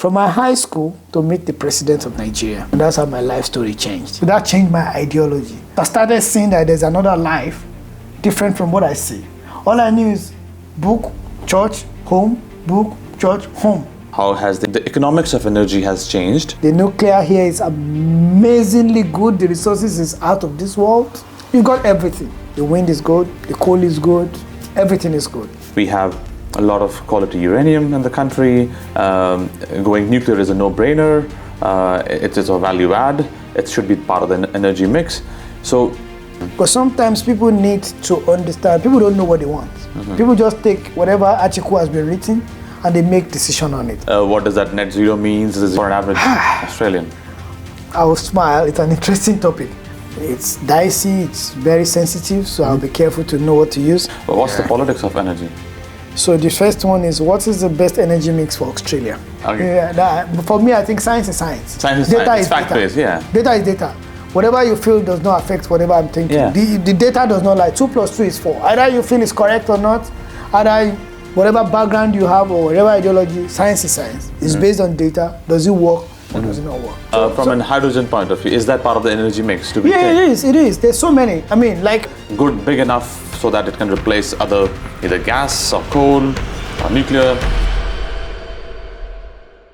from my high school to meet the president of Nigeria. And that's how my life story changed. So that changed my ideology. I started seeing that there's another life different from what I see. All I knew is book, church, home, book, church, home. How has the economics of energy has changed? The nuclear here is amazingly good. The resources is out of this world. You got everything. The wind is good, the coal is good, everything is good. We have a lot of quality uranium in the country. Going nuclear is a no-brainer. It is a value add. It should be part of the energy mix. So, because sometimes people need to understand, people don't know what they want. People just take whatever article has been written and they make decision on it. What does that net zero means for an average Australian? I will smile. It's an interesting topic. It's dicey, it's very sensitive, so I'll be careful to know what to use. Well, what's the politics of energy? So the first one is, what is the best energy mix for Australia? Okay. Yeah, for me, I think science is science. Science is data science. is It's fact-based, yeah. Data is data. Whatever you feel does not affect whatever I'm thinking. Yeah. The data does not lie. 2 + 2 is 4. Either you feel it's correct or not, either whatever background you have or whatever ideology, science is science. It's based on data. Does it work or does it not work? From a hydrogen point of view, is that part of the energy mix to be Yeah, it is. There's so many. I mean, like... Good, big enough so that it can replace other, either gas or coal or nuclear.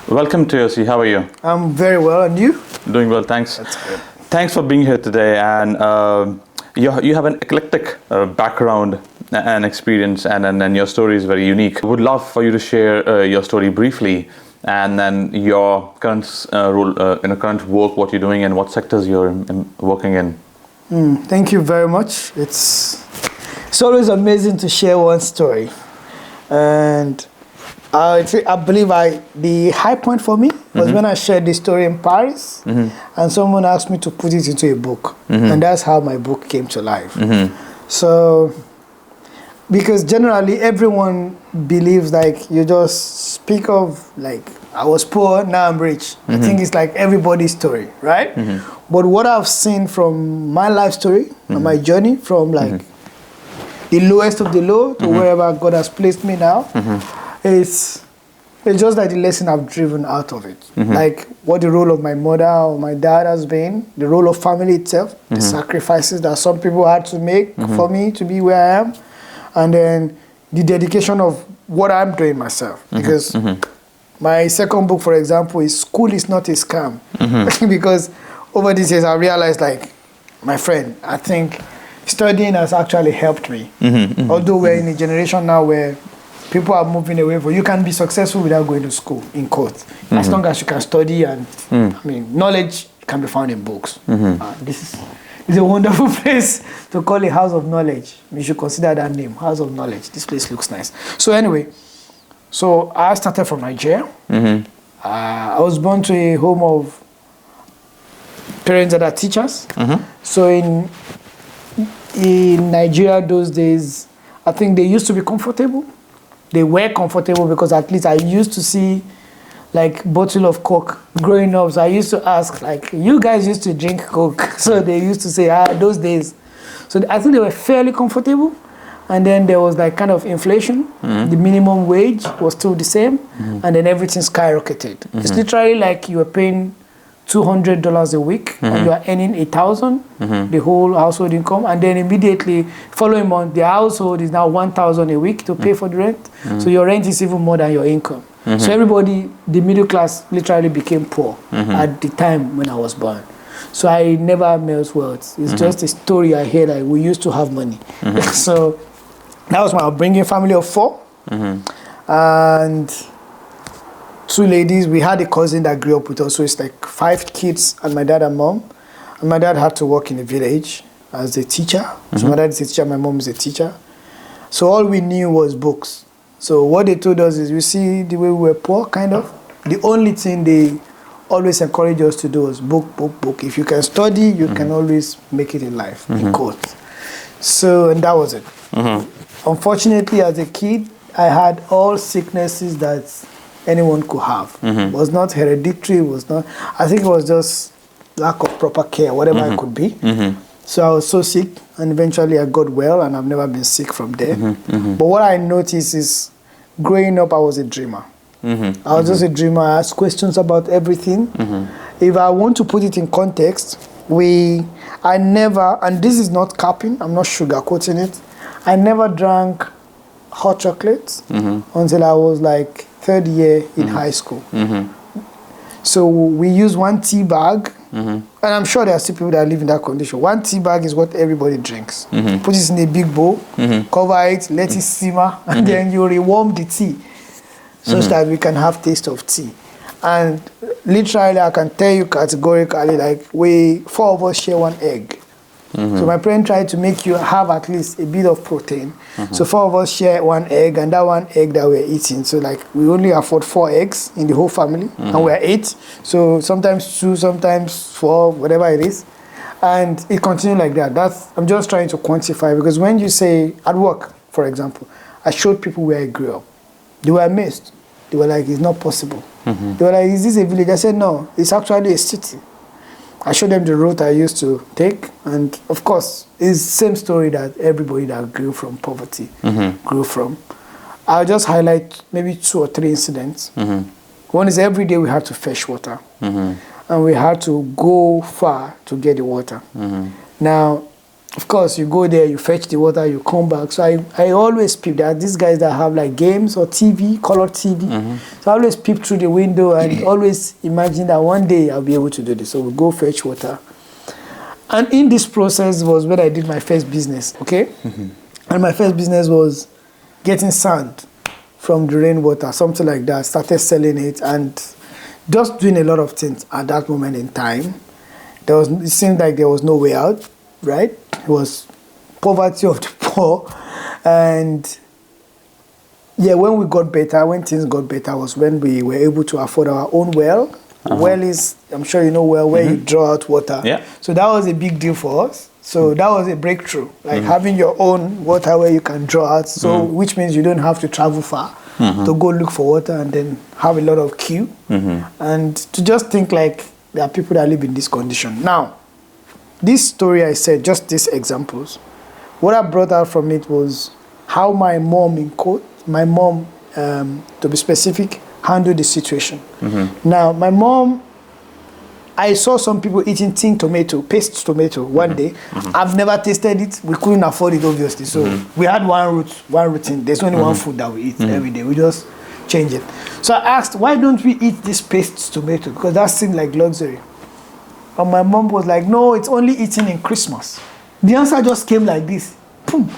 Welcome, Toyosi. How are you? I'm very well, and you? Doing well, thanks. That's good. Thanks for being here today, and you have an eclectic background and experience, and your story is very unique. I would love for you to share your story briefly, and then your current role in a current work, what you're doing, and what sectors you're working in. Thank you very much. It's always amazing to share one story, and I believe the high point for me was when I shared this story in Paris, and someone asked me to put it into a book, and that's how my book came to life. So, because generally everyone believes like you just speak of like, I was poor, now I'm rich. I think it's like everybody's story, right? But what I've seen from my life story and my journey from like the lowest of the low to wherever God has placed me now, it's just like the lesson I've driven out of it. Like what the role of my mother or my dad has been, the role of family itself, the sacrifices that some people had to make for me to be where I am, and then the dedication of what I'm doing myself. Because my second book, for example, is School is Not a Scam. Because over these years I realized, like, my friend, I think studying has actually helped me. Although we're in a generation now where people are moving away from, you can be successful without going to school, in quotes. As long as you can study, and I mean, knowledge can be found in books. This is a wonderful place to call a house of knowledge. You should consider that name, House of Knowledge. This place looks nice. So anyway, so I started from Nigeria. I was born to a home of parents that are teachers. So in Nigeria those days, I think they used to be comfortable. They were comfortable because at least I used to see like bottle of Coke growing up. So I used to ask, like, you guys used to drink Coke. So they used to say, those days. So I think they were fairly comfortable. And then there was like kind of inflation. The minimum wage was still the same. And then everything skyrocketed. It's literally like you were paying $200 a week and you are earning $1,000, the whole household income, and then immediately following month the household is now $1,000 a week to pay for the rent. So your rent is even more than your income. So everybody, the middle class, literally became poor at the time when I was born. So I never melt words. It's just a story I hear, like we used to have money. So that was my upbringing, family of 4, and 2 ladies. We had a cousin that grew up with us, so it's like 5 kids and my dad and mom. And my dad had to work in the village as a teacher. So my dad is a teacher, my mom is a teacher. So all we knew was books. So what they told us is, you see the way we were poor, kind of, the only thing they always encouraged us to do was book, book, book. If you can study, you can always make it in life, in quotes. So, and that was it. Unfortunately, as a kid, I had all sicknesses that anyone could have. It was not hereditary, was not, I think it was just lack of proper care, whatever it could be. So I was so sick, and eventually I got well, and I've never been sick from there. But what I noticed is, growing up, I was a dreamer. I was just a dreamer. I asked questions about everything. If I want to put it in context, I never, and this is not capping, I'm not sugarcoating it, I never drank hot chocolates until I was like third year in high school. So we use one tea bag, and I'm sure there are still people that live in that condition. One tea bag is what everybody drinks. Put it in a big bowl, cover it, let it simmer, and then you rewarm the tea such that we can have taste of tea. And literally, I can tell you categorically, like, 4 of us share one egg. So my parents tried to make you have at least a bit of protein. So 4 of us share one egg, and that one egg that we're eating. So like we only afford 4 eggs in the whole family, and we're 8. So sometimes 2, sometimes 4, whatever it is. And it continued like that. I'm just trying to quantify, because when you say at work, for example, I showed people where I grew up. They were amazed. They were like, it's not possible. They were like, is this a village? I said, no, it's actually a city. I showed them the route I used to take, and of course, it's the same story that everybody that grew from poverty grew from. I'll just highlight maybe 2 or 3 incidents. One is every day we had to fetch water, and we had to go far to get the water. Now, of course, you go there, you fetch the water, you come back. So I always peep. There are these guys that have like games or TV, color TV. So I always peep through the window and always imagine that one day I'll be able to do this. So we go fetch water. And in this process was when I did my first business, okay? And my first business was getting sand from the rainwater, something like that. Started selling it and just doing a lot of things at that moment in time. It seemed like there was no way out, right? It was poverty of the poor. And yeah, when things got better was when we were able to afford our own well. Well is, I'm sure you know well, where you draw out water. Yeah. So that was a big deal for us. So that was a breakthrough, like having your own water where you can draw out. So which means you don't have to travel far to go look for water and then have a lot of queue. And to just think like there are people that live in this condition. Now, this story I said, just these examples, what I brought out from it was how my mom, to be specific, handled the situation. Now, my mom, I saw some people eating tin tomato, paste tomato one day. I've never tasted it. We couldn't afford it, obviously. So we had one routine. There's only one food that we eat every day. We just change it. So I asked, why don't we eat this paste tomato? Because that seemed like luxury. And my mom was like, no, it's only eaten in Christmas. The answer just came like this. Boom.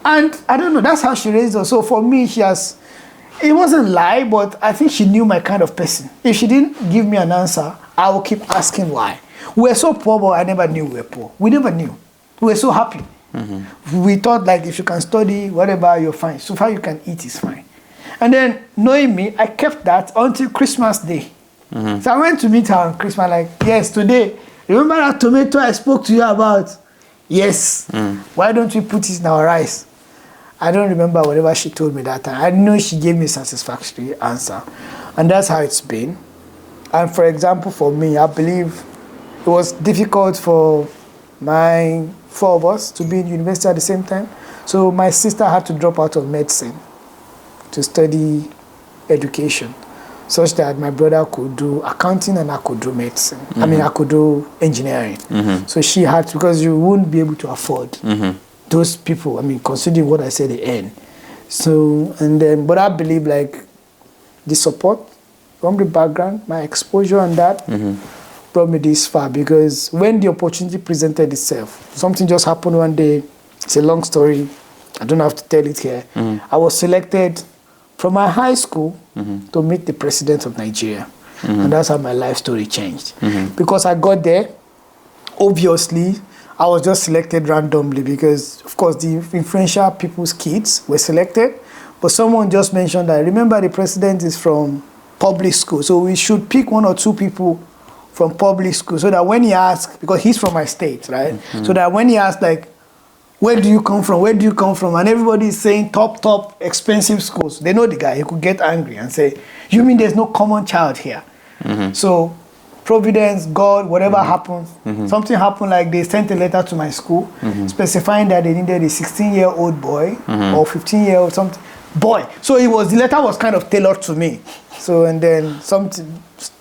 And I don't know, that's how she raised us. So for me, it wasn't lie, but I think she knew my kind of person. If she didn't give me an answer, I would keep asking why. We were so poor, but I never knew we were poor. We never knew. We were so happy. We thought like if you can study, whatever, you're fine. So far you can eat is fine. And then knowing me, I kept that until Christmas Day. So I went to meet her on Christmas, like, yes, today, remember that tomato I spoke to you about? Yes. Why don't we put it in our rice? I don't remember whatever she told me that time. I know she gave me a satisfactory answer. And that's how it's been. And for example, for me, I believe it was difficult for my 4 of us to be in university at the same time. So my sister had to drop out of medicine to study education, such that my brother could do accounting and I could do medicine. I mean, I could do engineering. So she had to, because you wouldn't be able to afford those people, I mean, considering what I said, they earn. So, and then, but I believe like the support from the background, my exposure and that brought me this far, because when the opportunity presented itself, something just happened one day. It's a long story. I don't have to tell it here. I was selected from my high school to meet the president of Nigeria. And that's how my life story changed. Because I got there, obviously, I was just selected randomly because, of course, the influential people's kids were selected. But someone just mentioned that, remember, the president is from public school. So we should pick 1 or 2 people from public school so that when he asks, because he's from my state, right? So that when he asks, like, where do you come from? Where do you come from? And everybody is saying top, expensive schools. They know the guy. He could get angry and say, you mean there's no common child here? So Providence, God, whatever happens, something happened, like they sent a letter to my school specifying that they needed a 16-year-old boy or 15-year-old something. boy. So the letter was kind of tailored to me. So, and then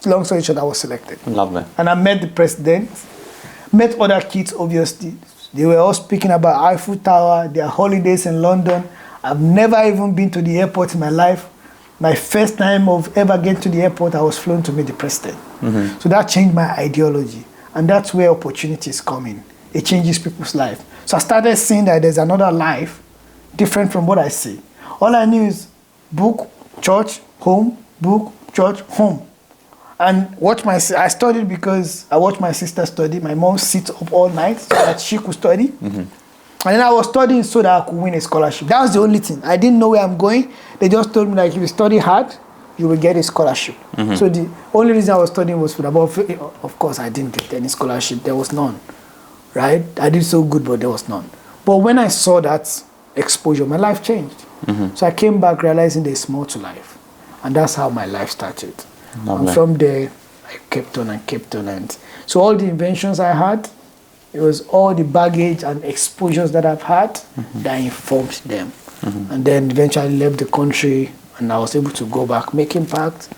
long story short, I was selected. Lovely. And I met the president, met other kids, obviously. They were all speaking about Eiffel Tower, their holidays in London. I've never even been to the airport in my life. My first time of ever getting to the airport, I was flown to meet the president. So that changed my ideology. And that's where opportunities come in. It changes people's life. So I started seeing that there's another life different from what I see. All I knew is book, church, home, book, church, home. And I studied because I watched my sister study. My mom sits up all night so that she could study. And then I was studying so that I could win a scholarship. That was the only thing. I didn't know where I'm going. They just told me, like, if you study hard, you will get a scholarship. So the only reason I was studying was for that. But of course, I didn't get any scholarship. There was none, right? I did so good, but there was none. But when I saw that exposure, my life changed. So I came back realizing there's more to life. And that's how my life started. Lovely. And from there, I kept on and kept on. And so all the inventions I had, it was all the baggage and exposures that I've had that informed them. And then eventually left the country, and I was able to go back, make impact,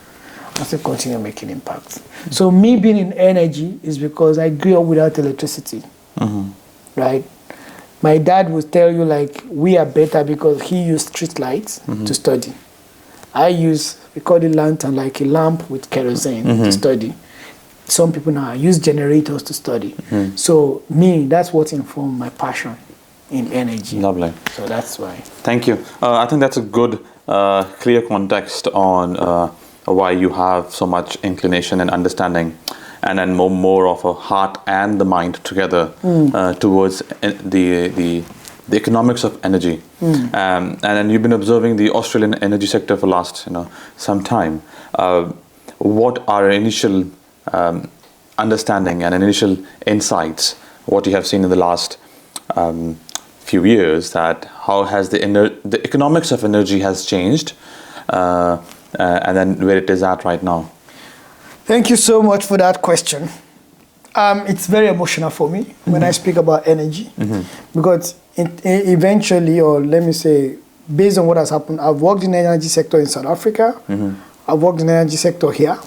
and still continue making impact. So me being in energy is because I grew up without electricity, right? My dad would tell you, like, we are better because he used street lights to study. We call it lantern, like a lamp with kerosene to study. Some people now use generators to study. So me, that's what informed my passion in energy. Lovely. So that's why. Thank you. I think that's a good, clear context on why you have so much inclination and understanding, and then more of a heart and the mind together towards the economics of energy. And then you've been observing the Australian energy sector for last some time. What are initial understanding and initial insights, what you have seen in the last few years, that how has the economics of energy has changed, and then where it is at right now? Thank you so much for that question. It's very emotional for me when I speak about energy, because eventually, or let me say, based on what has happened, I've worked in the energy sector in South Africa. I've worked in the energy sector here.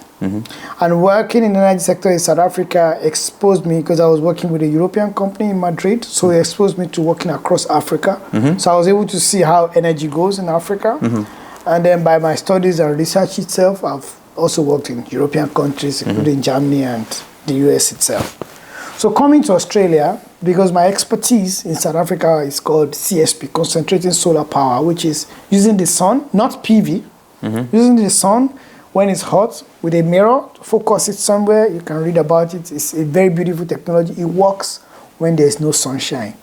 And working in the energy sector in South Africa exposed me, because I was working with a European company in Madrid, so it exposed me to working across Africa. So I was able to see how energy goes in Africa. And then by my studies and research itself, I've also worked in European countries, including Germany and the US itself. So coming to Australia, because my expertise in South Africa is called CSP, concentrating solar power, which is using the sun, not PV, using the sun when it's hot with a mirror, focus it somewhere, you can read about it. It's a very beautiful technology. It works when there's no sunshine.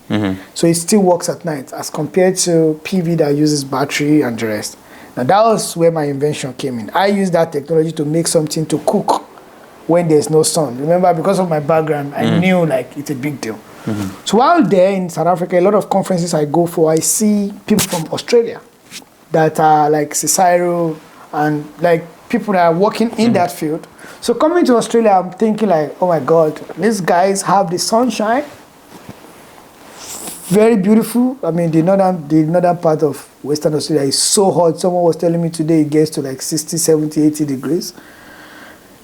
So it still works at night as compared to PV that uses battery and the rest. Now that was where my invention came in. I used that technology to make something to cook when there's no sun. Remember, because of my background, I knew like it's a big deal. So while there in South Africa, a lot of conferences I go for, I see people from Australia that are like Cicero and like people that are working in that field. So coming to Australia, I'm thinking like, oh my God, these guys have the sunshine. Very beautiful. I mean, the northern part of Western Australia is so hot. Someone was telling me today it gets to like 60, 70, 80 degrees.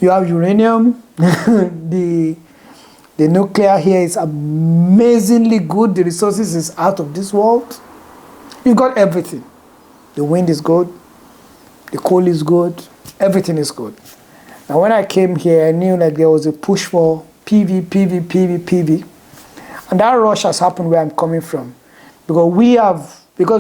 You have uranium. The nuclear here is amazingly good. The resources is out of this world. You've got everything. The wind is good. The coal is good. Everything is good. Now, when I came here, I knew like there was a push for PV. And that rush has happened where I'm coming from. Because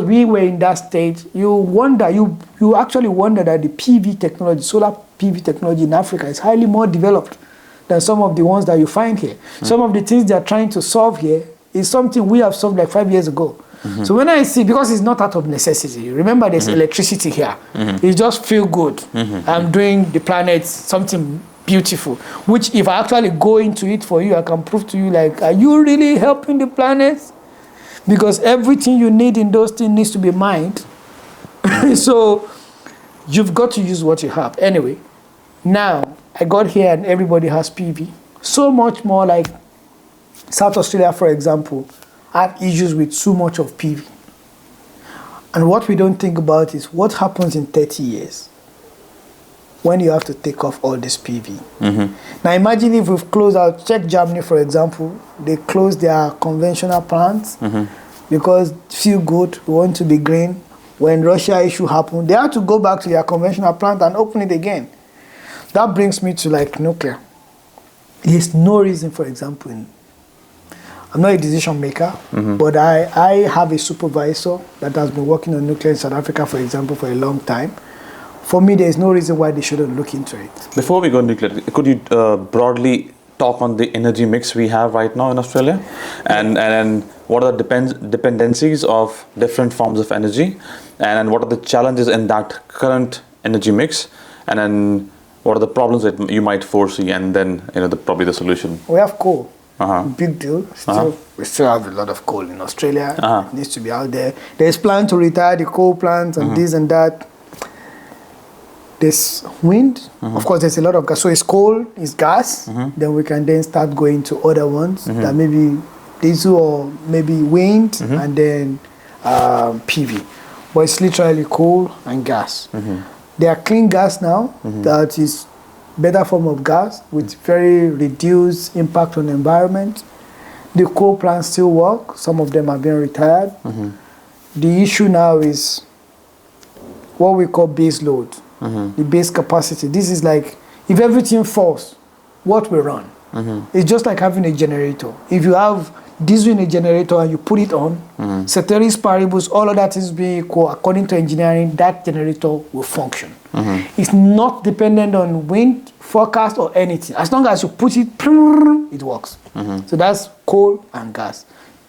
we were in that state, you actually wonder that the PV technology, solar PV technology in Africa is highly more developed than some of the ones that you find here. Some of the things they are trying to solve here is something we have solved like 5 years ago. So when I see, because it's not out of necessity, remember there's electricity here. It just feel good. I'm doing the planet something beautiful, which if I actually go into it for you, I can prove to you like, are you really helping the planet? Because everything you need in those things needs to be mined. So you've got to use what you have. Anyway, now I got here and everybody has PV. So much more like South Australia, for example, have issues with too much of PV. And what we don't think about is what happens in 30 years when you have to take off all this PV. Now imagine if we've closed out, check Germany for example, they closed their conventional plants because feel good, we want to be green. When Russia issue happened, they had to go back to their conventional plant and open it again. That brings me to like nuclear. There's no reason, for example, I'm not a decision maker, but I have a supervisor that has been working on nuclear in South Africa, for example, for a long time. For me, there's no reason why they shouldn't look into it. Before we go nuclear, could you broadly talk on the energy mix we have right now in Australia? And what are the dependencies of different forms of energy? And what are the challenges in that current energy mix? And then what are the problems that you might foresee? And then, probably the solution. We have coal. Big deal. We still have a lot of coal in Australia. It needs to be out there. There's plan to retire the coal plants and this and that. There's wind. Of course, there's a lot of gas. So it's coal, it's gas. Then we can then start going to other ones that maybe diesel or maybe wind and then PV. But it's literally coal and gas. There are clean gas now that is better form of gas with very reduced impact on the environment. The coal plants still work. Some of them are being retired. The issue now is what we call base load, the base capacity. This is like, if everything falls, what will run? It's just like having a generator. If you have diesel in a generator and you put it on, ceteris paribus, all of that is being equal, according to engineering, that generator will function. It's not dependent on wind, forecast, or anything. As long as you put it, it works. So that's coal and gas,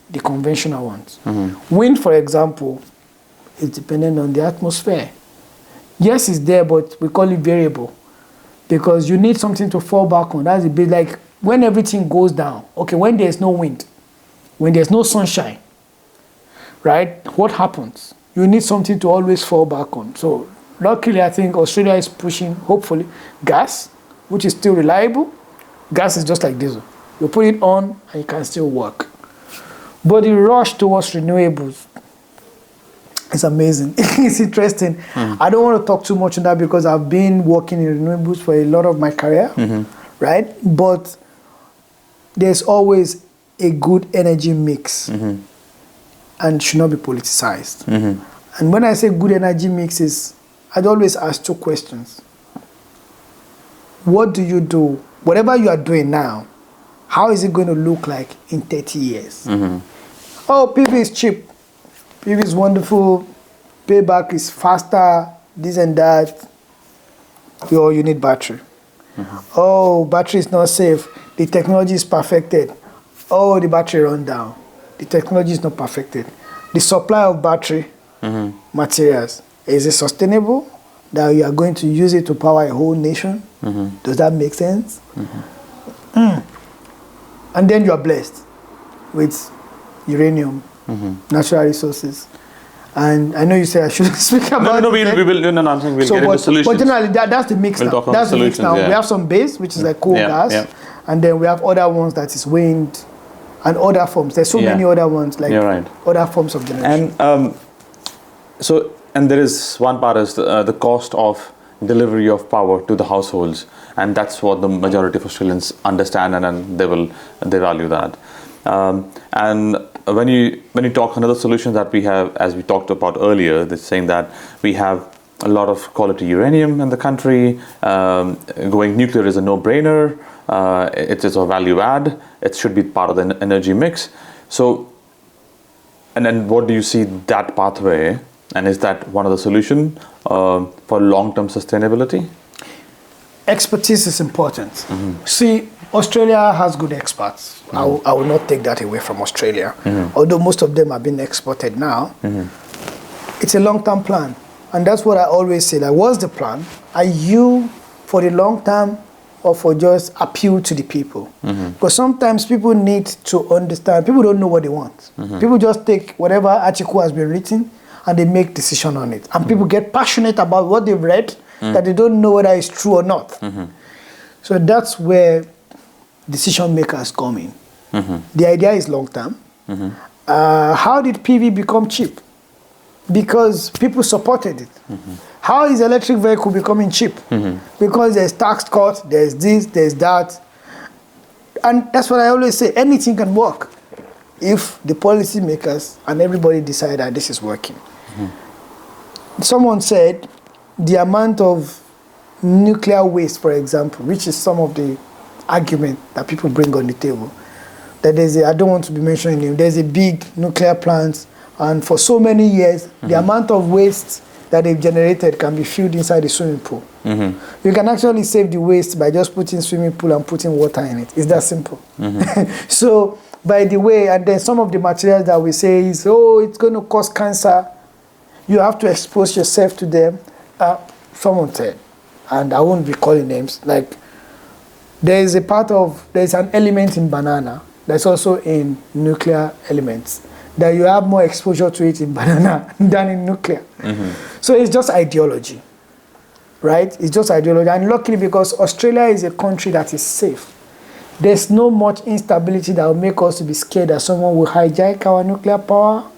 the conventional ones. Wind, for example, is dependent on the atmosphere. Yes, it's there, but we call it variable because you need something to fall back on. That's a bit like when everything goes down. Okay, when there's no wind, when there's no sunshine, right? What happens? You need something to always fall back on. So luckily, I think Australia is pushing, hopefully, gas, which is still reliable. Gas is just like diesel. You put it on and it can still work. But the rush towards renewables is amazing. It's interesting. I don't want to talk too much on that because I've been working in renewables for a lot of my career, right? But there's always a good energy mix and should not be politicized. And when I say good energy mix I'd always ask two questions. What do you do? Whatever you are doing now, how is it going to look like in 30 years? Oh, PV is cheap. PV is wonderful. Payback is faster, this and that. You need battery. Oh, battery is not safe. The technology is perfected. Oh, the battery run down. The technology is not perfected. The supply of battery materials, is it sustainable? That you are going to use it to power a whole nation? Does that make sense? And then you are blessed with uranium, natural resources. And I know you say I shouldn't speak about No, we will. No, I'm saying we'll get into solutions. But generally, that's the mix now. That's the mix now. We have some base, which is like coal gas, and then we have other ones that is wind, and other forms. There's so many other ones, like other forms of generation. And there is one part is the cost of delivery of power to the households, and that's what the majority of Australians understand, and they value that. And when you talk another solution that we have, as we talked about earlier, that's saying that we have a lot of quality uranium in the country. Going nuclear is a no-brainer. It is a value add. It should be part of the energy mix. So, and then what do you see that pathway? And is that one of the solutions for long-term sustainability? Expertise is important. See, Australia has good experts. I will not take that away from Australia. Although most of them are being exported now. It's a long-term plan. And that's what I always say. Like, what's the plan? Are you for the long term or for just appeal to the people? Because sometimes people need to understand. People don't know what they want. People just take whatever article has been written and they make decision on it. And people get passionate about what they've read that they don't know whether it's true or not. So that's where decision makers come in. The idea is long term. How did PV become cheap? because people supported it. How is electric vehicle becoming cheap? Because there's tax cut, there's this, there's that. And that's what I always say, anything can work if the policymakers and everybody decide that this is working. Someone said the amount of nuclear waste, for example, which is some of the argument that people bring on the table, that I don't want to be mentioning him, there's a big nuclear plant, and for so many years, the amount of waste that they've generated can be filled inside the swimming pool. You can actually save the waste by just putting swimming pool and putting water in it. It's that simple. So, by the way, and then some of the materials that we say is, oh, it's going to cause cancer. You have to expose yourself to them. Someone said, and I won't be calling names, like there's an element in banana that's also in nuclear elements, that you have more exposure to it in banana than in nuclear. So it's just ideology, right? It's just ideology. And luckily, because Australia is a country that is safe, there's no much instability that will make us to be scared that someone will hijack our nuclear power,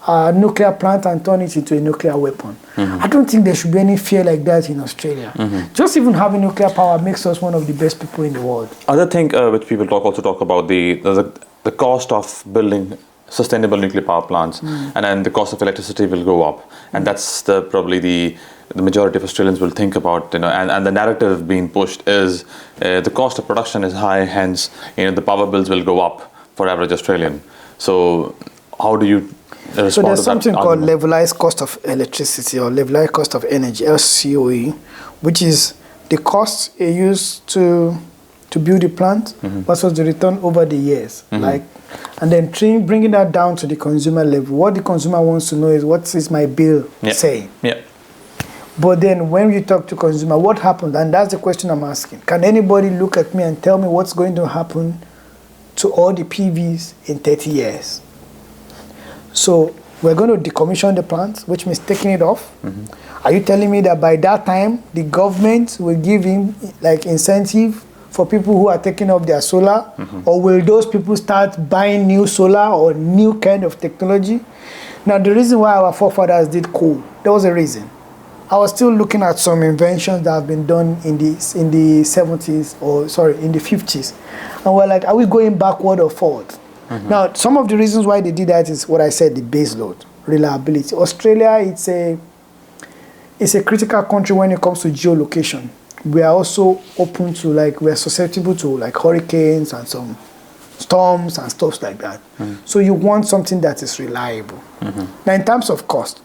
our nuclear plant, and turn it into a nuclear weapon. I don't think there should be any fear like that in Australia. Just even having nuclear power makes us one of the best people in the world. Other thing which people also talk about the cost of building sustainable nuclear power plants, and then the cost of electricity will go up, and that's probably the majority of Australians will think about, and the narrative being pushed is the cost of production is high, hence the power bills will go up for average Australian. So how do you respond to that? So there's something called levelized cost of electricity or levelized cost of energy, LCOE, which is the cost used to build the plant versus the return over the years. And then bringing that down to the consumer level. What the consumer wants to know is, what is my bill saying? But then when you talk to consumer, what happens? And that's the question I'm asking. Can anybody look at me and tell me what's going to happen to all the PVs in 30 years? So we're going to decommission the plant, which means taking it off. Are you telling me that by that time, the government will give him like incentive for people who are taking off their solar? Or will those people start buying new solar or new kind of technology? Now, the reason why our forefathers did coal, there was a reason. I was still looking at some inventions that have been done in the 70s, or sorry, in the 50s. And we're like, are we going backward or forward? Now, some of the reasons why they did that is what I said, the base load, reliability. Australia, it's a critical country when it comes to geolocation. We are also open to, we're susceptible to hurricanes and some storms and stuff like that. So you want something that is reliable. Now, in terms of cost,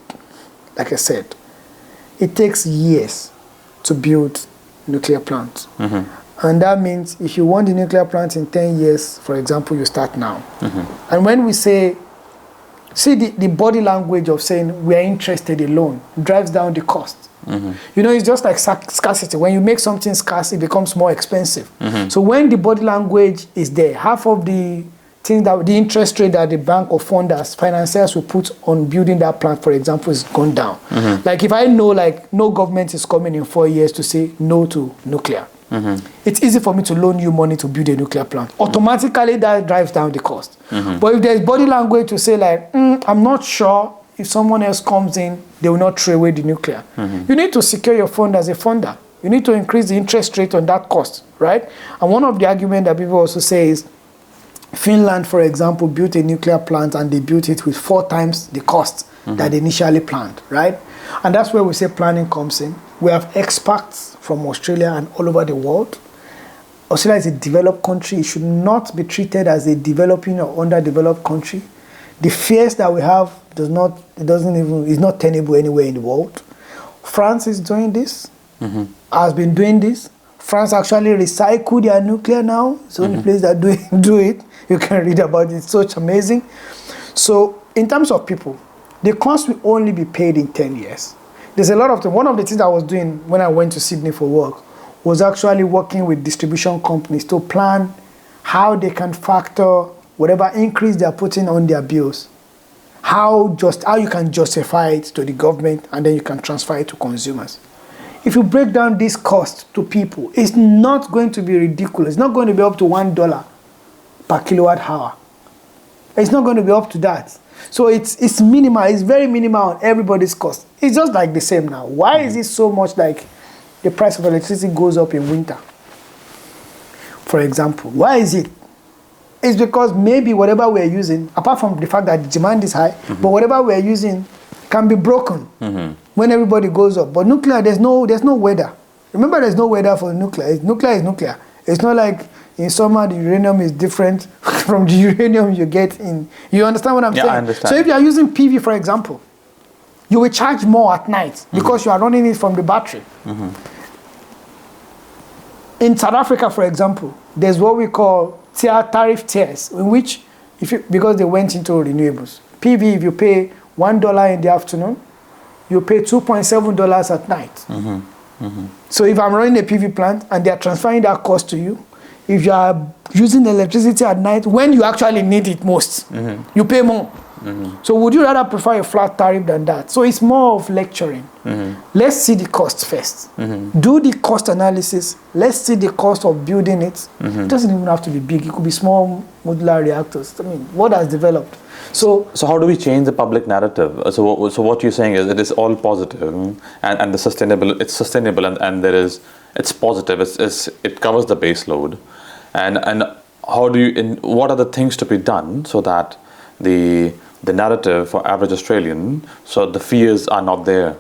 like I said, it takes years to build nuclear plants. And that means if you want the nuclear plant in 10 years, for example, you start now. And when we see the body language of saying we are interested alone drives down the cost. It's just like scarcity. When you make something scarce, it becomes more expensive. So when the body language is there, half of the things that the interest rate that the bank or funders, financiers will put on building that plant, for example, is gone down. Like if I know no government is coming in 4 years to say no to nuclear, it's easy for me to loan you money to build a nuclear plant. Automatically, that drives down the cost. But if there's body language to say I'm not sure if someone else comes in, they will not throw away the nuclear. You need to secure your fund as a funder. You need to increase the interest rate on that cost, right? And one of the arguments that people also say is, Finland, for example, built a nuclear plant and they built it with 4 times the cost that they initially planned, right? And that's where we say planning comes in. We have experts from Australia and all over the world. Australia is a developed country. It should not be treated as a developing or underdeveloped country. The fears that we have is not tenable anywhere in the world. France is doing this, has been doing this. France actually recycled their nuclear now. It's the only place that do it. You can read about it. It's so it's amazing. So in terms of people, the cost will only be paid in 10 years. There's a lot of them. One of the things I was doing when I went to Sydney for work was actually working with distribution companies to plan how they can factor whatever increase they're putting on their bills. How you can justify it to the government, and then you can transfer it to consumers. If you break down this cost to people, it's not going to be ridiculous. It's not going to be up to $1 per kilowatt hour. It's not going to be up to that. So it's minimal. It's very minimal on everybody's cost. It's just like the same now. Why is it so much like the price of electricity goes up in winter? For example, why is it? It's because maybe whatever we're using, apart from the fact that the demand is high, but whatever we're using can be broken when everybody goes up. But nuclear, there's no weather. Remember, there's no weather for nuclear. Nuclear is nuclear. It's not like in summer the uranium is different from the uranium you get in. You understand what I'm saying? I understand. So if you are using PV, for example, you will charge more at night because you are running it from the battery. In South Africa, for example, there's what we call tariff tiers, in which, because they went into renewables. PV, if you pay $1 in the afternoon, you pay $2.7 at night. So if I'm running a PV plant and they're transferring that cost to you, if you are using electricity at night, when you actually need it most, you pay more. So would you rather prefer a flat tariff than that? So it's more of lecturing. Let's see the cost first. Do the cost analysis. Let's see the cost of building it. It doesn't even have to be big. It could be small modular reactors. I mean, what has developed? So how do we change the public narrative? So what you're saying is it is all positive and the sustainable. It's sustainable and it's positive. It covers the base load, and how do you? What are the things to be done so that the narrative for average Australian, so the fears are not there?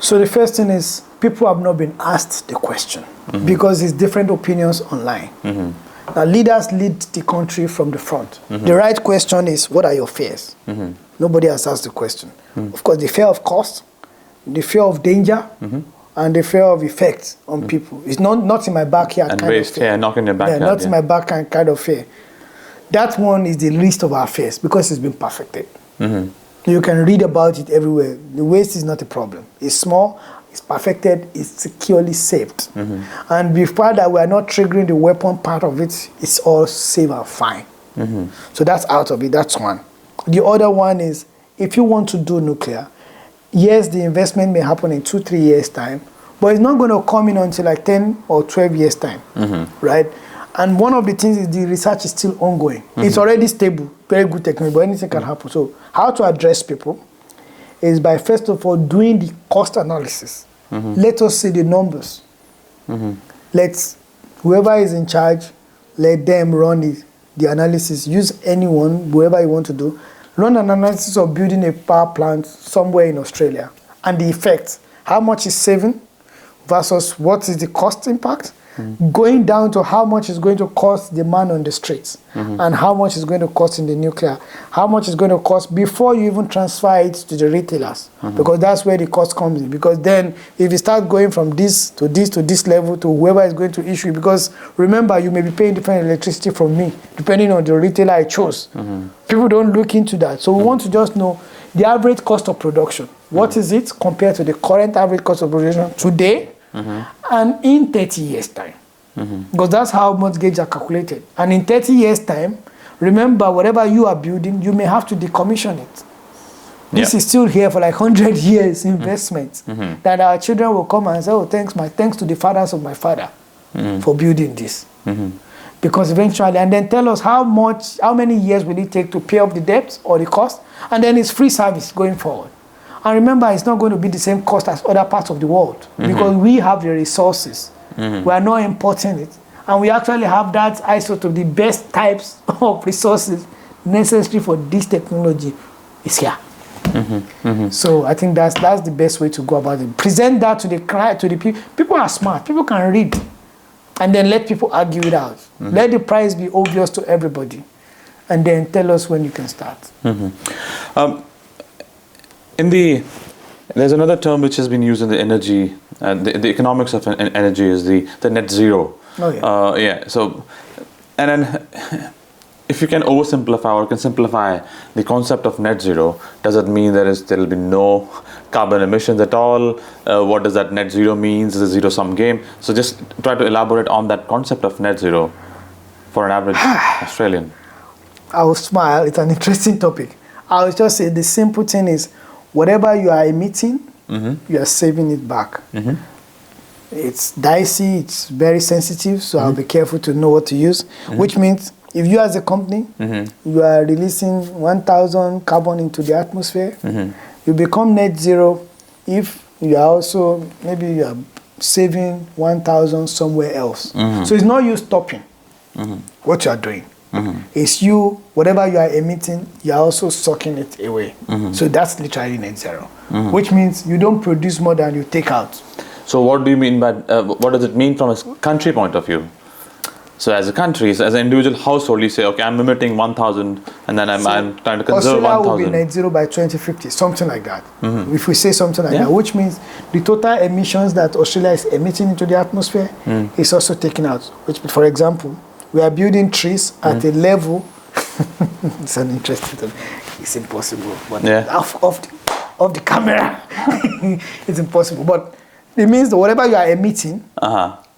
So the first thing is people have not been asked the question because it's different opinions online. Now leaders lead the country from the front. The right question is, what are your fears? Nobody has asked the question. Of course, the fear of cost, the fear of danger, and the fear of effects on people. It's not in my backyard and kind waste, of fear. yeah, not in your backyard. Not in my backyard kind of fear. That one is the least of our fears because it's been perfected. You can read about it everywhere. The waste is not a problem. It's small, it's perfected, it's securely saved. And before that, we are not triggering the weapon part of it. It's all safe and fine. So that's out of it. That's one. The other one is, if you want to do nuclear, yes, the investment may happen in 2-3 years' time, but it's not going to come in until like 10 or 12 years' time, right? And one of the things is the research is still ongoing. It's already stable, very good technology, but anything can happen. So how to address people is by, first of all, doing the cost analysis. Let us see the numbers. Whoever is in charge, let them run the analysis. Use anyone, whoever you want to do. Run an analysis of building a power plant somewhere in Australia and the effects. How much is saving versus what is the cost impact? Going down to how much is going to cost the man on the streets and how much is going to cost in the nuclear, how much is going to cost before you even transfer it to the retailers, because that's where the cost comes in. Because then if you start going from this to this to this level to whoever is going to issue, because remember, you may be paying different electricity from me depending on the retailer I chose. People don't look into that. So we want to just know the average cost of production. What is it compared to the current average cost of production today? And in 30 years' time. Because that's how mortgages are calculated. And in 30 years' time, remember, whatever you are building, you may have to decommission it. This is still here for like 100 years investment. That our children will come and say, oh, thanks to the fathers of my father for building this. Because eventually, and then tell us how many years will it take to pay off the debt or the cost, and then it's free service going forward. And remember, it's not going to be the same cost as other parts of the world because we have the resources. We are not importing it. And we actually have that isotope, the best types of resources necessary for this technology is here. So I think that's the best way to go about it. Present that to the client, to the people. People are smart. People can read. And then let people argue it out. Let the price be obvious to everybody. And then tell us when you can start. There's another term which has been used in the energy, the economics of energy is the net zero. Oh yeah. So, and then if you can oversimplify or can simplify the concept of net zero, does it mean there will be no carbon emissions at all? What does that net zero mean? Is it a zero-sum game? So just try to elaborate on that concept of net zero for an average Australian. I will smile. It's an interesting topic. I will just say the simple thing is, whatever you are emitting, you are saving it back. It's dicey, it's very sensitive, so I'll be careful to know what to use, which means if you as a company, you are releasing 1,000 carbon into the atmosphere, you become net zero if you are also, maybe you are saving 1,000 somewhere else. So it's not you stopping what you are doing. It's you, whatever you are emitting, you are also sucking it away. So that's literally net zero, which means you don't produce more than you take out. So what do you mean by, what does it mean from a country point of view? So as a country, as an individual household, you say, okay, I'm emitting 1,000 and then I'm trying to conserve 1,000. Australia will be net zero by 2050, something like that. If we say something like that, which means the total emissions that Australia is emitting into the atmosphere is also taken out. Which, for example, we are building trees at a level, it's an interesting thing. It's impossible, but off the camera, it's impossible. But it means that whatever you are emitting,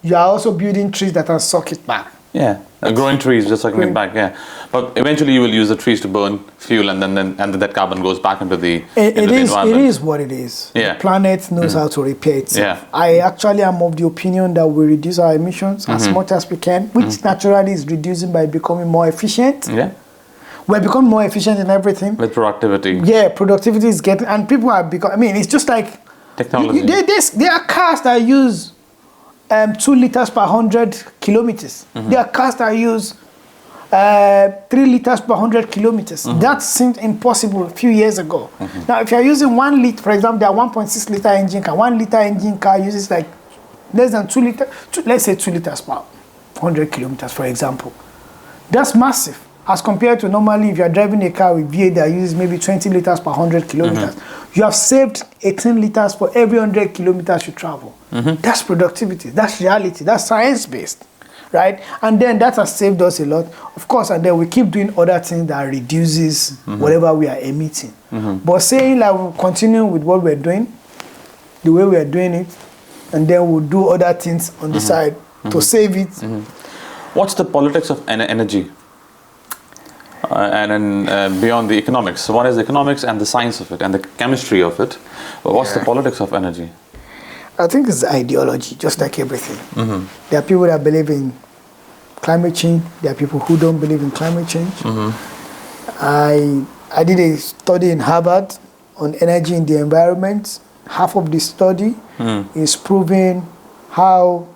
you are also building trees that can suck it back. Yeah, growing trees, just sucking it back. Yeah, but eventually you will use the trees to burn fuel, and then that carbon goes back into the environment. It is what it is. Yeah. The planet knows how to repair itself. Yeah. I actually am of the opinion that we reduce our emissions as much as we can, which naturally is reducing by becoming more efficient. Yeah. We're becoming more efficient in everything. With productivity. Yeah, productivity is getting, and people are becoming. I mean, it's just like technology. There are cars that use 2 liters per 100 kilometers. There are cars that use 3 liters per 100 kilometers. That seemed impossible a few years ago. Now, if you're using 1 liter, for example, there are 1.6 liter engine car. 1 liter engine car uses like less than 2 liters, let's say 2 liters per 100 kilometers, for example. That's massive. As compared to normally, if you're driving a car with V8 that uses maybe 20 liters per 100 kilometers, you have saved 18 liters for every 100 kilometers you travel. That's productivity. That's reality. That's science-based, right? And then that has saved us a lot, of course. And then we keep doing other things that reduces whatever we are emitting. But saying like we'll continue with what we're doing, the way we are doing it, and then we'll do other things on the side to save it. What's the politics of energy? And then beyond the economics. So what is the economics and the science of it and the chemistry of it? But what's the politics of energy? I think it's ideology, just like everything. There are people that believe in climate change. There are people who don't believe in climate change. I did a study in Harvard on energy in the environment. Half of the study is proving how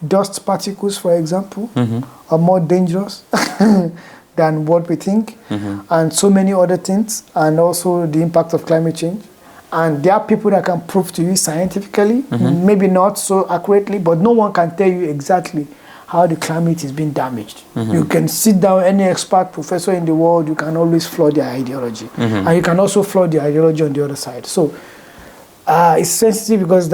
dust particles, for example, are more dangerous than what we think, and so many other things, and also the impact of climate change. And there are people that can prove to you scientifically, maybe not so accurately, but no one can tell you exactly how the climate is being damaged. You can sit down, any expert professor in the world, you can always flood their ideology. And you can also flood the ideology on the other side. So it's sensitive because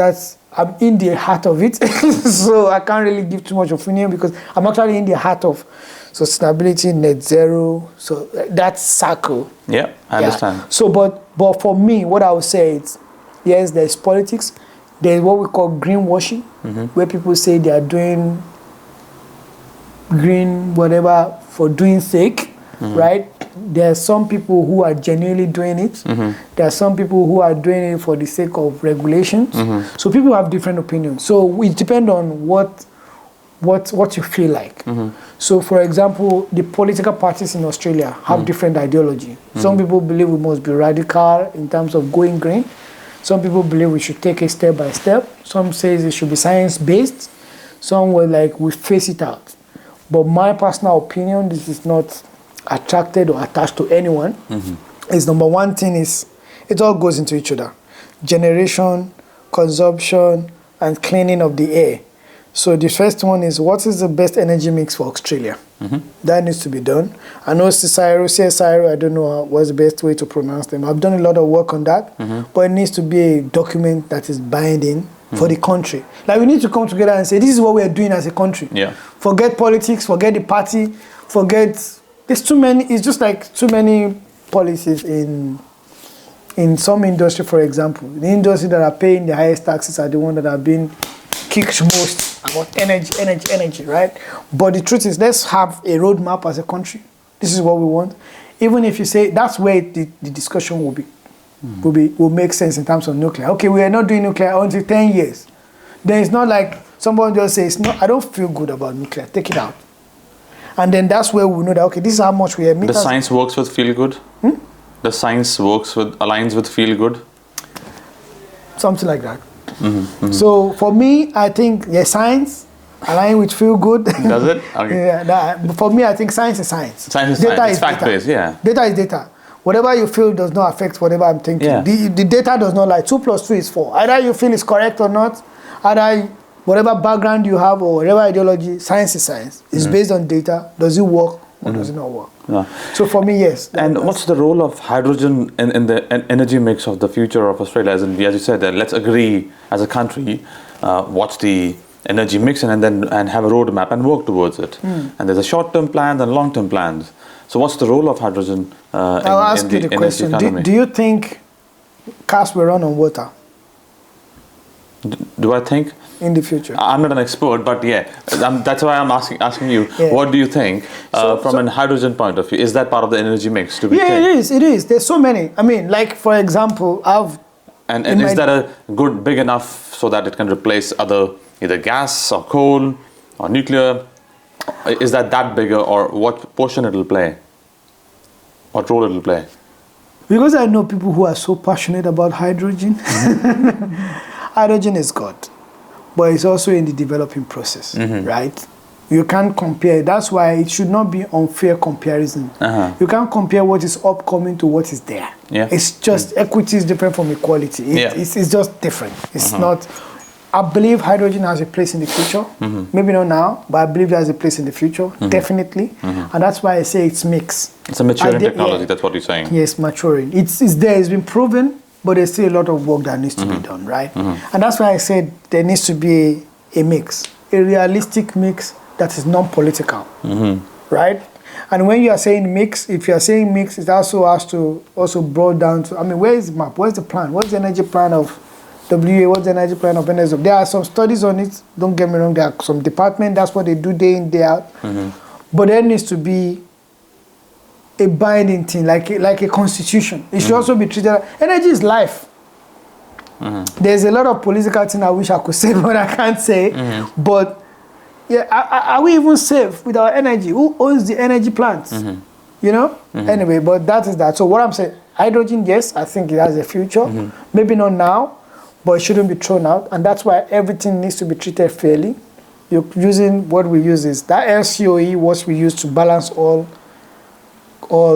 I'm in the heart of it. So I can't really give too much opinion because I'm actually in the heart of sustainability, net zero, so that circle. Yeah, I understand. So, but for me, what I would say is, yes, there's politics. There's what we call greenwashing, where people say they are doing green whatever for doing sake, right? There are some people who are genuinely doing it. There are some people who are doing it for the sake of regulations. So people have different opinions. So it depends on what you feel like. So, for example, the political parties in Australia have different ideology. Some people believe we must be radical in terms of going green. Some people believe we should take it step by step. Some say it should be science-based. Some were like, we face it out. But my personal opinion, this is not attracted or attached to anyone. Is number one thing is, it all goes into each other. Generation, consumption, and cleaning of the air. So the first one is, what is the best energy mix for Australia? That needs to be done. I know CSIRO, I don't know what's the best way to pronounce them. I've done a lot of work on that, but it needs to be a document that is binding for the country. Like, we need to come together and say, this is what we are doing as a country. Forget politics, forget the party, there's too many, it's just like too many policies in some industry, for example. The industry that are paying the highest taxes are the ones that are being kicked most about energy, right? But the truth is, let's have a roadmap as a country. This is what we want. Even if you say, that's where the discussion will make sense in terms of nuclear. Okay, we are not doing nuclear until 10 years. Then it's not like someone just says, no, I don't feel good about nuclear, take it out. And then that's where we know that, okay, this is how much we emit. The science works with feel good? The science aligns with feel good? Something like that. So for me, I think science align with feel good. Does it? Okay. But for me, I think science is science. Science is science. It's fact-based, yeah. Data is data. Whatever you feel does not affect whatever I'm thinking. Yeah. The data does not lie. 2 plus 2 is 4. Either you feel it's correct or not, either whatever background you have or whatever ideology, science is science. It's based on data. Does it work or does it not work? Yeah. So for me, yes. And what's the role of hydrogen in the energy mix of the future of Australia? As you said, that let's agree as a country, what's the energy mix and have a roadmap and work towards it. And there's a short-term plan and long-term plans. So what's the role of hydrogen I'll ask you the question. Do you think cars will run on water? Do I think? In the future. I'm not an expert, but yeah, that's why I'm asking you. Yeah. What do you think from a hydrogen point of view? Is that part of the energy mix to be Yeah, it is. There's so many. I mean, like for example, And is that a big enough so that it can replace either gas or coal or nuclear? Is that bigger, or what portion it will play? What role it will play? Because I know people who are so passionate about hydrogen. Hydrogen is good, but it's also in the developing process, right? You can't compare. That's why it should not be unfair comparison. You can't compare what is upcoming to what is there. Yeah. It's just equity is different from equality. It's just different. It's not. I believe hydrogen has a place in the future. Maybe not now, but I believe it has a place in the future, definitely. And that's why I say it's mixed. It's a maturing technology, that's what you're saying. Yes, maturing. It's there, it's been proven, but there's still a lot of work that needs to be done, right? And that's why I said there needs to be a mix, a realistic mix that is non-political, right? And when you are saying mix, if you are saying mix, it also has to broad down to, I mean, where is the map? Where's the plan? What's the energy plan of WA? What's the energy plan of NSO? There are some studies on it. Don't get me wrong. There are some departments. That's what they do day in, day out. But there needs to be a binding thing, like a constitution. It should also be treated. Energy is life. There's a lot of political things I wish I could say, but I can't say. But yeah, are we even safe with our energy? Who owns the energy plants? You know. Anyway, but that is that. So what I'm saying, hydrogen, yes, I think it has a future. Maybe not now, but it shouldn't be thrown out, and that's why everything needs to be treated fairly. You're using what we use is that LCOE, what we use to balance all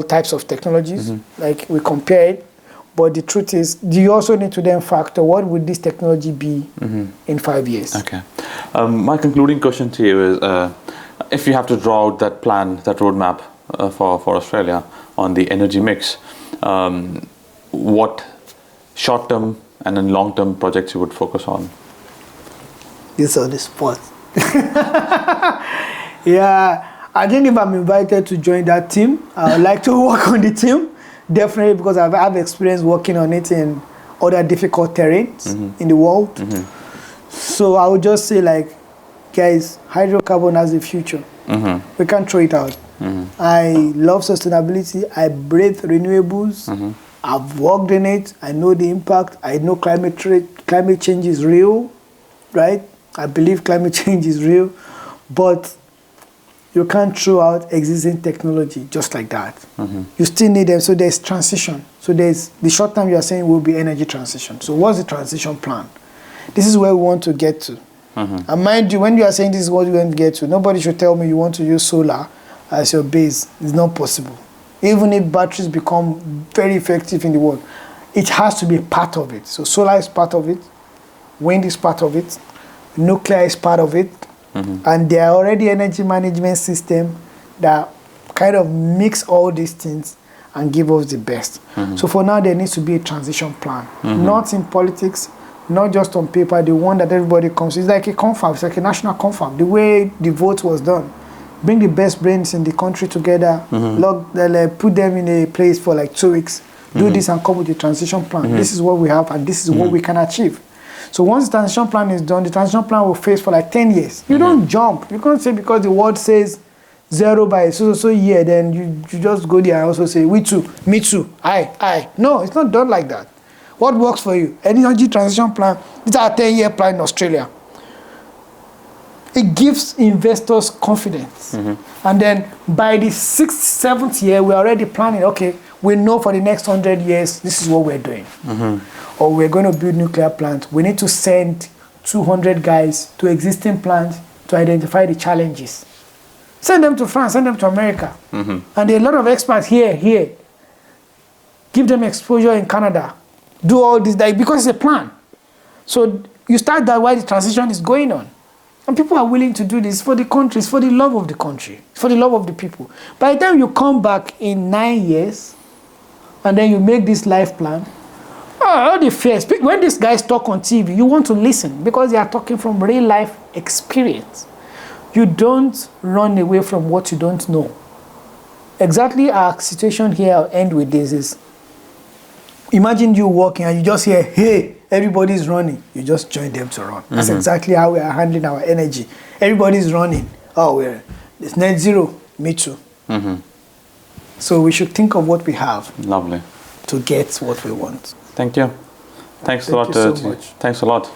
types of technologies. Like we compare it, but the truth is, you also need to then factor what would this technology be in 5 years. Okay. My concluding question to you is, if you have to draw out that plan, that roadmap for Australia on the energy mix, what short-term and then long-term projects you would focus on? This on the spot. Yeah, I think if I'm invited to join that team, I would like to work on the team, definitely, because I have experience working on it in other difficult terrains in the world. So I would just say, like, guys, hydrocarbon has a future. We can't throw it out. I love sustainability. I breathe renewables. I've worked in it. I know the impact. I know climate change is real, right? I believe climate change is real, but you can't throw out existing technology just like that. You still need them. So there's transition. So there's the short term you are saying will be energy transition. So what's the transition plan? This is where we want to get to. And mind you, when you are saying this is what we're going to get to, nobody should tell me you want to use solar as your base. It's not possible. Even if batteries become very effective in the world, it has to be part of it. So solar is part of it, wind is part of it, nuclear is part of it, and there are already energy management systems that kind of mix all these things and give us the best. So for now, there needs to be a transition plan, not in politics, not just on paper, the one that everybody comes. It's like a confab, it's like a national confab, the way the vote was done. Bring the best brains in the country together, put them in a place for like 2 weeks, do this and come with a transition plan. This is what we have and this is what we can achieve. So once the transition plan is done, the transition plan will face for like 10 years. You don't jump. You can't say because the world says 0 by so year, then you just go there and also say, we too, me too, I. No, it's not done like that. What works for you? Energy transition plan, it's our 10-year plan in Australia. it gives investors confidence. And then by the 6th, 7th year, we're already planning, okay, we know for the next 100 years, this is what we're doing. Or we're going to build nuclear plants. We need to send 200 guys to existing plants to identify the challenges. Send them to France, send them to America. And there are a lot of experts here. Give them exposure in Canada. Do all this, because it's a plan. So you start that while the transition is going on. And people are willing to do this for the country, it's for the love of the country, for the love of the people. By the time you come back in 9 years, and then you make this life plan, all the fears, when these guys talk on TV, you want to listen because they are talking from real life experience. You don't run away from what you don't know. Exactly our situation here, I'll end with this, is imagine you walking and you just hear, hey, everybody's running. You just join them to run. That's exactly how we are handling our energy. Everybody's running. Oh, it's net zero. Me too. So we should think of what we have. Lovely. To get what we want. Thank you. Thanks a lot. Thank you so much. Thanks a lot.